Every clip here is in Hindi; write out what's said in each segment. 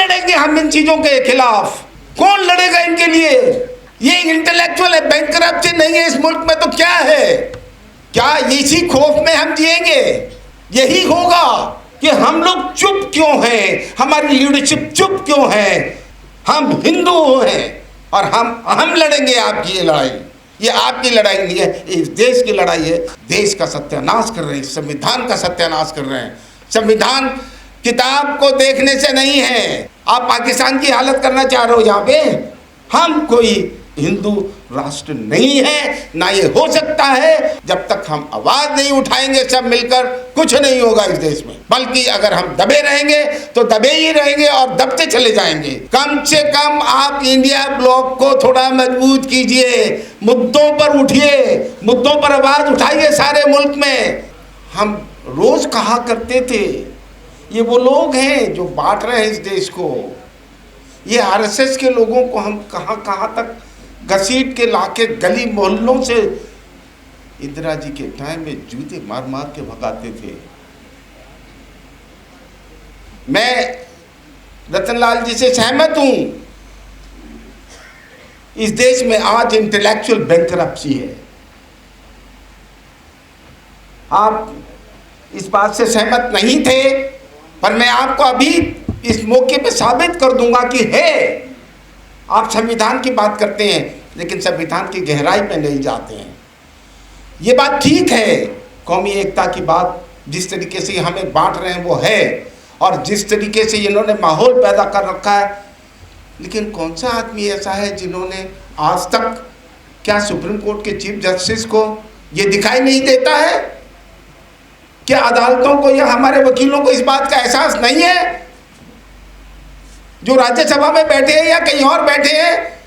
लड़ेंगे हम इन चीजों के खिलाफ? कौन लड़ेगा इनके लिए? ये इंटेलेक्चुअल है, बैंकरप्सी नहीं है इस मुल्क में तो क्या है? क्या इसी खौफ में हम जिएंगे? यही होगा कि हम लोग चुप क्यों हैं, हमारी लीडरशिप चुप क्यों है? हम हिंदू हैं और हम लड़ेंगे आपकी ये लड़ाई। ये आपकी लड़ाई नहीं है, इस देश की लड़ाई है। देश का सत्यानाश कर रहे हैं, संविधान का सत्यानाश कर रहे हैं। संविधान किताब को देखने से नहीं है। आप पाकिस्तान की हालत करना चाह रहे हो यहाँ पे। हम कोई हिंदू राष्ट्र नहीं है, ना ये हो सकता है। जब तक हम आवाज नहीं उठाएंगे सब मिलकर, कुछ नहीं होगा इस देश में। बल्कि अगर हम दबे रहेंगे तो दबे ही रहेंगे और दबते चले जाएंगे। कम से कम आप इंडिया ब्लॉक को थोड़ा मजबूत कीजिए, मुद्दों पर उठिए, मुद्दों पर आवाज उठाइए सारे मुल्क में। हम रोज कहा करते थे ये वो लोग हैं जो बांट रहे हैं इस देश को। ये आरएसएस के लोगों को हम कहाँ तक घसीट के लाके गली मोहल्लों से इंदिरा जी के टाइम में जूते मार मार के भगाते थे। मैं रतनलाल जी से सहमत हूं। इस देश में आज इंटेलेक्चुअल बैंकरप्सी है। आप इस बात से सहमत नहीं थे, पर मैं आपको अभी इस मौके पे साबित कर दूंगा कि है। आप संविधान की बात करते हैं लेकिन संविधान की गहराई में नहीं जाते हैं। ये बात ठीक है, कौमी एकता की बात जिस तरीके से हमें बांट रहे हैं वो है, और जिस तरीके से इन्होंने माहौल पैदा कर रखा है। लेकिन कौन सा आदमी ऐसा है जिन्होंने आज तक, क्या सुप्रीम कोर्ट के चीफ जस्टिस को ये दिखाई नहीं देता है? क्या अदालतों को या हमारे वकीलों को इस बात का एहसास नहीं है? जो राज्यसभा में बैठे हैं या कहीं और बैठे हैं,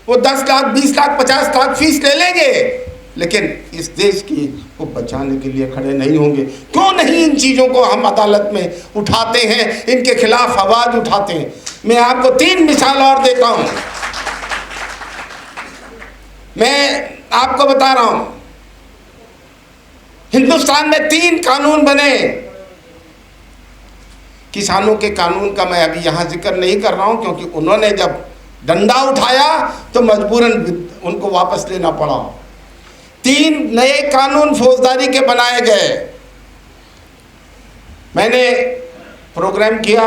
वो 10 लाख 20 लाख 50 लाख फीस ले लेंगे, लेकिन इस देश की को बचाने के लिए खड़े नहीं होंगे। क्यों नहीं इन चीज़ों को हम अदालत में उठाते हैं, इनके खिलाफ आवाज उठाते हैं? मैं आपको 3 मिसाल और देता हूं। मैं आपको बता रहा हूं, हिंदुस्तान में 3 कानून बने। किसानों के कानून का मैं अभी यहाँ जिक्र नहीं कर रहा हूँ, क्योंकि उन्होंने जब डंडा उठाया तो मजबूरन उनको वापस लेना पड़ा। 3 नए कानून फौजदारी के बनाए गए। मैंने प्रोग्राम किया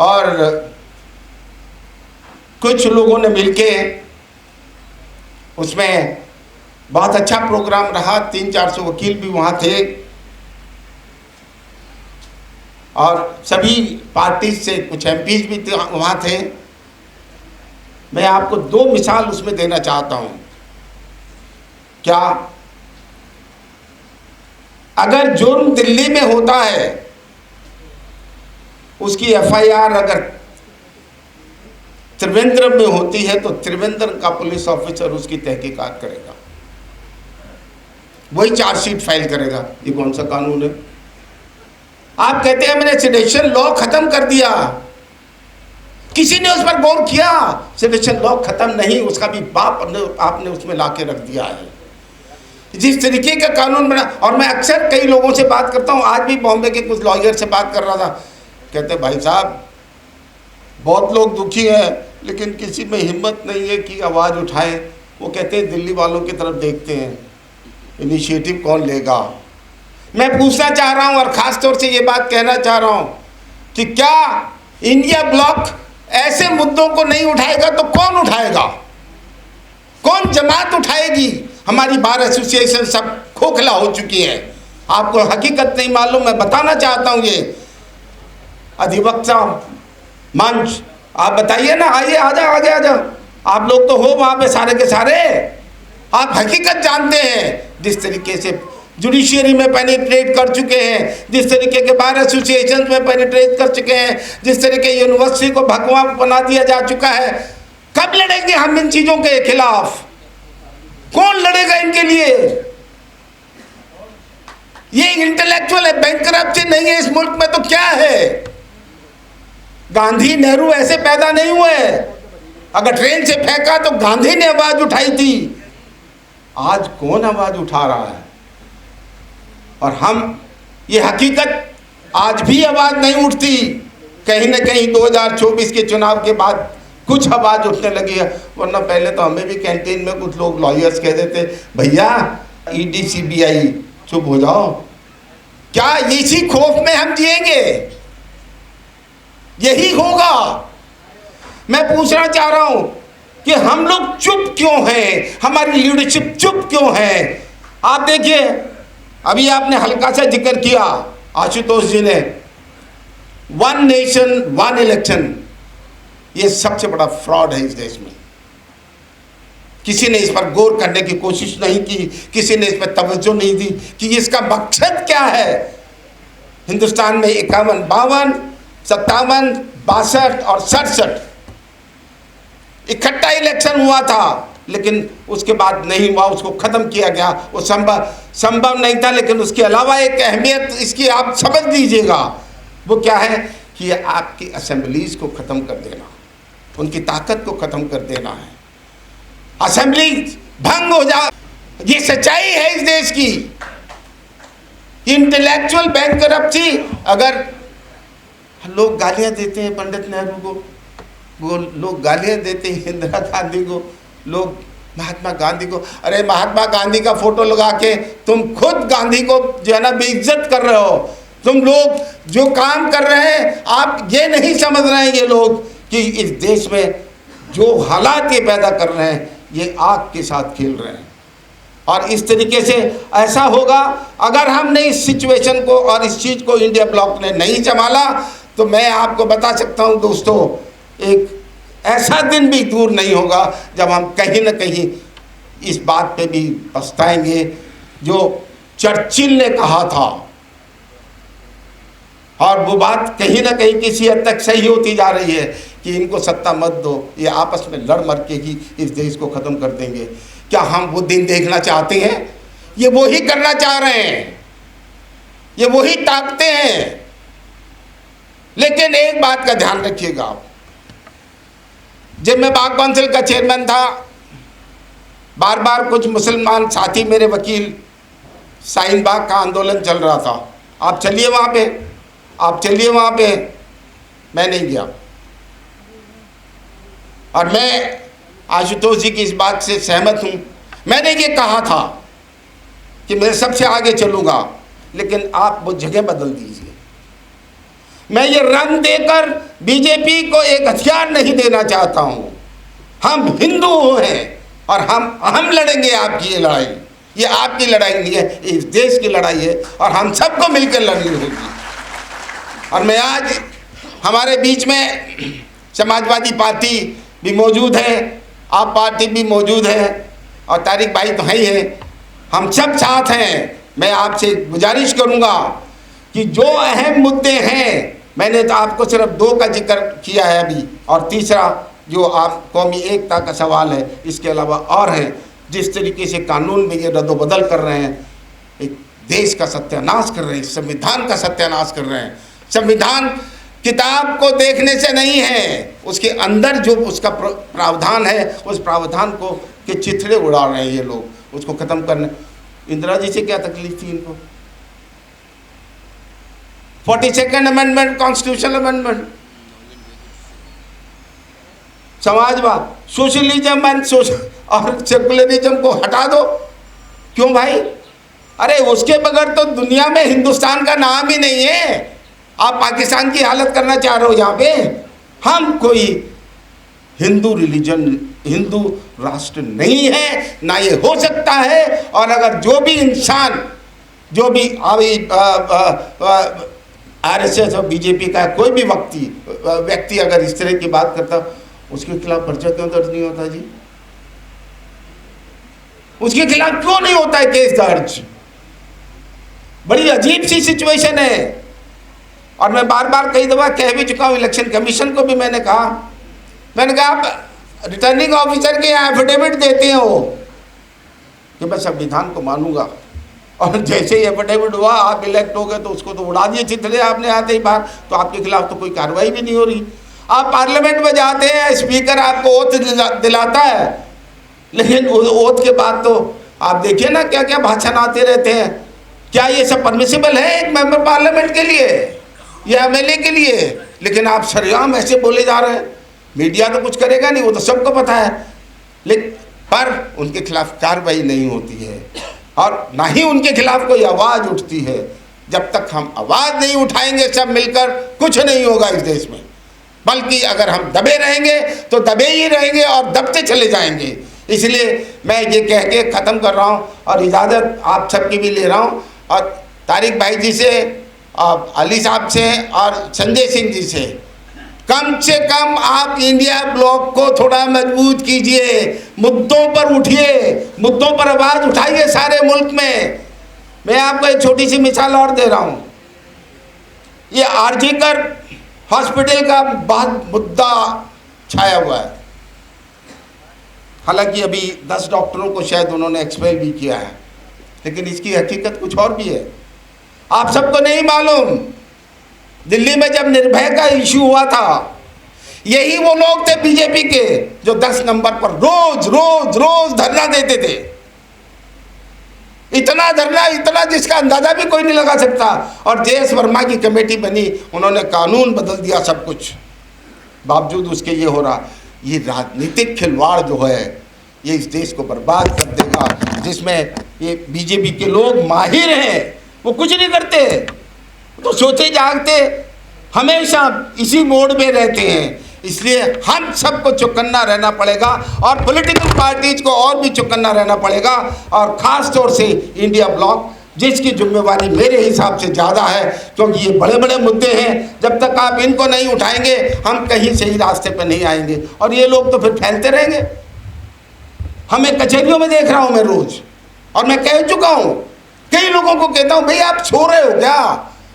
और कुछ लोगों ने मिलके, उसमें बहुत अच्छा प्रोग्राम रहा। 300-400 वकील भी वहाँ थे और सभी पार्टी से कुछ एमपीज भी वहाँ थे। मैं आपको 2 मिसाल उसमें देना चाहता हूँ। क्या अगर जुर्म दिल्ली में होता है, उसकी एफआईआर अगर त्रिवेंद्रम में होती है तो त्रिवेंद्रम का पुलिस ऑफिसर उसकी तहकीकात करेगा, वही चार्जशीट फाइल करेगा। ये कौन सा कानून है? आप कहते हैं मैंने सेडेशन लॉ खत्म कर दिया। किसी ने उस पर गौर किया? सेडेशन लॉ खत्म नहीं, उसका भी बाप आपने उसमें लाके रख दिया है। जिस तरीके का कानून बना, और मैं अक्सर कई लोगों से बात करता हूँ, आज भी बॉम्बे के कुछ लॉयर से बात कर रहा था, कहते भाई साहब बहुत लोग दुखी हैं लेकिन किसी में हिम्मत नहीं है कि आवाज़ उठाए। वो कहते हैं दिल्ली वालों की तरफ देखते हैं, इनिशिएटिव कौन लेगा। मैं पूछना चाह रहा हूं और ख़ास तौर से ये बात कहना चाह रहा हूं कि क्या इंडिया ब्लॉक ऐसे मुद्दों को नहीं उठाएगा तो कौन उठाएगा? कौन जमात उठाएगी? हमारी बार एसोसिएशन सब खोखला हो चुकी है। आपको हकीकत नहीं मालूम, मैं बताना चाहता हूं। ये अधिवक्ता मंच, आप बताइए ना, आइए आगे आ जाओ। आप लोग तो हो वहाँ पे सारे के सारे, आप हकीकत जानते हैं। जिस तरीके से जुडिशियरी में पेनिट्रेट कर चुके हैं, जिस तरीके के बार एसोसिएशन में पेनिट्रेट कर चुके हैं, जिस तरीके यूनिवर्सिटी को भगवा बना दिया जा चुका है, कब लड़ेंगे हम इन चीज़ों के खिलाफ? कौन लड़ेगा इनके लिए? ये इंटेलेक्चुअल है, बैंकरप्सी नहीं है इस मुल्क में तो क्या है? गांधी नेहरू ऐसे पैदा नहीं हुए। अगर ट्रेन से फेंका तो गांधी ने आवाज उठाई थी। आज कौन आवाज उठा रहा है? और हम, ये हकीकत आज भी आवाज नहीं उठती। कहीं ना कहीं 2024 के चुनाव के बाद कुछ आवाज उठने लगी है, वरना पहले तो हमें भी कैंटीन में कुछ लोग लॉयर्स कह देते, भैया ईडी सीबीआई चुप हो जाओ। क्या इसी खौफ में हम जिएंगे? यही होगा। मैं पूछना चाह रहा हूं कि हम लोग चुप क्यों हैं, हमारी लीडरशिप चुप क्यों है? आप देखिए, अभी आपने हल्का सा जिक्र किया आशुतोष जी ने, 1 नेशन 1 इलेक्शन, ये सबसे बड़ा फ्रॉड है इस देश में। किसी ने इस पर गौर करने की कोशिश नहीं की, किसी ने इस पर तवज्जो नहीं दी कि इसका मकसद क्या है। हिंदुस्तान में 51, 52, 57, 62 और 67 इकट्ठा इलेक्शन हुआ था, लेकिन उसके बाद नहीं हुआ, उसको ख़त्म किया गया। वो संभव नहीं था, लेकिन उसके अलावा एक अहमियत इसकी आप समझ लीजिएगा, वो क्या है कि आपकी असेंबलीज को ख़त्म कर देना, उनकी ताकत को ख़त्म कर देना है। असेंबली भंग हो जा, ये सच्चाई है इस देश की। इंटेलेक्चुअल बैंकरप्सी, अगर लोग गालियां देते हैं पंडित नेहरू को, वो लोग गालियां देते हैं इंदिरा गांधी को, लोग महात्मा गांधी को, अरे महात्मा गांधी का फोटो लगा के तुम खुद गांधी को जो है ना बेइज्जत कर रहे हो। तुम लोग जो काम कर रहे हैं, आप ये नहीं समझ रहे हैं ये लोग कि इस देश में जो हालात ये पैदा कर रहे हैं, ये आग के साथ खेल रहे हैं। और इस तरीके से ऐसा होगा, अगर हमने इस सिचुएशन को और इस चीज़ को इंडिया ब्लॉक ने नहीं संभाला, तो मैं आपको बता सकता हूं दोस्तों, एक ऐसा दिन भी दूर नहीं होगा जब हम कहीं ना कहीं इस बात पे भी पछताएंगे जो चर्चिल ने कहा था। और वो बात कहीं ना कहीं किसी हद तक सही होती जा रही है कि इनको सत्ता मत दो, ये आपस में लड़ मर के ही इस देश को ख़त्म कर देंगे। क्या हम वो दिन देखना चाहते हैं? ये वही करना चाह रहे हैं, ये वही ताकते हैं। लेकिन एक बात का ध्यान रखिएगा आप, जब मैं बाग काउंसिल का चेयरमैन था, बार बार कुछ मुसलमान साथी मेरे वकील, शाहीन बाग का आंदोलन चल रहा था, आप चलिए वहाँ पे, आप चलिए वहाँ पे। मैं नहीं गया। और मैं आशुतोष जी की इस बात से सहमत हूँ। मैंने ये कहा था कि मैं सबसे आगे चलूँगा, लेकिन आप वो जगह बदल दीजिए। मैं ये रंग देकर बीजेपी को एक हथियार नहीं देना चाहता हूँ। हम हिंदू हैं और हम लड़ेंगे आपकी ये लड़ाई। ये आपकी लड़ाई नहीं है, इस देश की लड़ाई है और हम सबको मिलकर लड़नी होगी। और मैं आज हमारे बीच में समाजवादी पार्टी भी मौजूद है, आप पार्टी भी मौजूद है और तारिक भाई तो है ही है, हम सब साथ हैं। मैं आपसे गुजारिश करूंगा कि जो अहम मुद्दे हैं, मैंने तो आपको सिर्फ 2 का जिक्र किया है अभी, और तीसरा जो आप कौमी एकता का सवाल है, इसके अलावा और है। जिस तरीके से कानून में ये रद्दोबदल कर रहे हैं, एक देश का सत्यानाश कर रहे हैं, संविधान का सत्यानाश कर रहे हैं। संविधान किताब को देखने से नहीं है, उसके अंदर जो उसका प्रावधान है, उस प्रावधान को के चिथड़े उड़ा रहे हैं ये लोग, उसको ख़त्म करने। इंदिरा जी से क्या तकलीफ थी इनको? 42nd अमेंडमेंट, कॉन्स्टिट्यूशनल अमेंडमेंट, समाजवाद, सोशलिज्म और सेकुलरिज्म को हटा दो। क्यों भाई? अरे उसके बगैर तो दुनिया में हिंदुस्तान का नाम ही नहीं है। आप पाकिस्तान की हालत करना चाह रहे हो यहाँ पे। हम कोई हिंदू रिलीजन, हिंदू राष्ट्र नहीं है, ना ये हो सकता है। और अगर जो भी इंसान, जो भी RSS और बीजेपी का कोई भी व्यक्ति अगर इस तरह की बात करता, उसके खिलाफ पर्चा क्यों दर्ज नहीं होता जी? उसके खिलाफ क्यों नहीं होता है केस दर्ज? बड़ी अजीब सी सिचुएशन है। और मैं बार बार कई दफ़ा कह भी चुका हूँ, इलेक्शन कमीशन को भी मैंने कहा आप रिटर्निंग ऑफिसर के एफिडेविट देते हो कि मैं संविधान को मानूंगा, और जैसे ही एफिडेविट हुआ, आप इलेक्ट हो गए, तो उसको तो उड़ा दिए चिथड़े आपने आते ही बाहर। तो आपके खिलाफ तो कोई कार्रवाई भी नहीं हो रही। आप पार्लियामेंट में जाते हैं, स्पीकर आपको ओथ दिलाता है, लेकिन ओथ के बाद तो आप देखिए ना क्या क्या भाषण आते रहते हैं। क्या ये सब परमिसिबल है एक मेंबर पार्लियामेंट के लिए या MLA के लिए? लेकिन आप सरेआम ऐसे बोले जा रहे हैं। मीडिया तो कुछ करेगा नहीं, वो तो सबको पता है, लेकिन पर उनके खिलाफ कार्रवाई नहीं होती है और ना ही उनके खिलाफ कोई आवाज़ उठती है। जब तक हम आवाज़ नहीं उठाएंगे सब मिलकर, कुछ नहीं होगा इस देश में। बल्कि अगर हम दबे रहेंगे तो दबे ही रहेंगे और दबते चले जाएंगे। इसलिए मैं ये कह के ख़त्म कर रहा हूँ और इजाज़त आप सबकी भी ले रहा हूँ, और तारिक भाई जी से, अली साहब से और संजय सिंह जी से कम आप इंडिया ब्लॉक को थोड़ा मजबूत कीजिए, मुद्दों पर उठिए, मुद्दों पर आवाज़ उठाइए सारे मुल्क में। मैं आपको एक छोटी सी मिसाल और दे रहा हूँ। ये आरजीकर हॉस्पिटल का बहुत मुद्दा छाया हुआ है। हालांकि अभी 10 डॉक्टरों को शायद उन्होंने एक्सपेल भी किया है, लेकिन इसकी हकीकत कुछ और भी है। आप सबको नहीं मालूम, दिल्ली में जब निर्भया का इशू हुआ था, यही वो लोग थे बीजेपी के जो 10 नंबर पर रोज रोज रोज धरना देते थे। इतना धरना, इतना जिसका अंदाजा भी कोई नहीं लगा सकता। और जेएस वर्मा की कमेटी बनी, उन्होंने कानून बदल दिया सब कुछ, बावजूद उसके ये हो रहा। ये राजनीतिक खिलवाड़ जो है ये इस देश को बर्बाद कर देगा, जिसमें ये बीजेपी के लोग माहिर हैं, वो कुछ नहीं करते, तो सोचे जागते हमेशा इसी मोड में रहते हैं। इसलिए हम सबको चौकन्ना रहना पड़ेगा और पॉलिटिकल पार्टीज को और भी चौकन्ना रहना पड़ेगा, और ख़ास तौर से इंडिया ब्लॉक, जिसकी जिम्मेवारी मेरे हिसाब से ज़्यादा है, क्योंकि ये बड़े बड़े मुद्दे हैं। जब तक आप इनको नहीं उठाएंगे हम कहीं सही रास्ते पर नहीं आएंगे, और ये लोग तो फिर फैलते रहेंगे। हमें कचहरियों में देख रहा हूँ मैं रोज़, और मैं कह चुका हूँ, कई लोगों को कहता हूँ भाई आप सो रहे हो क्या?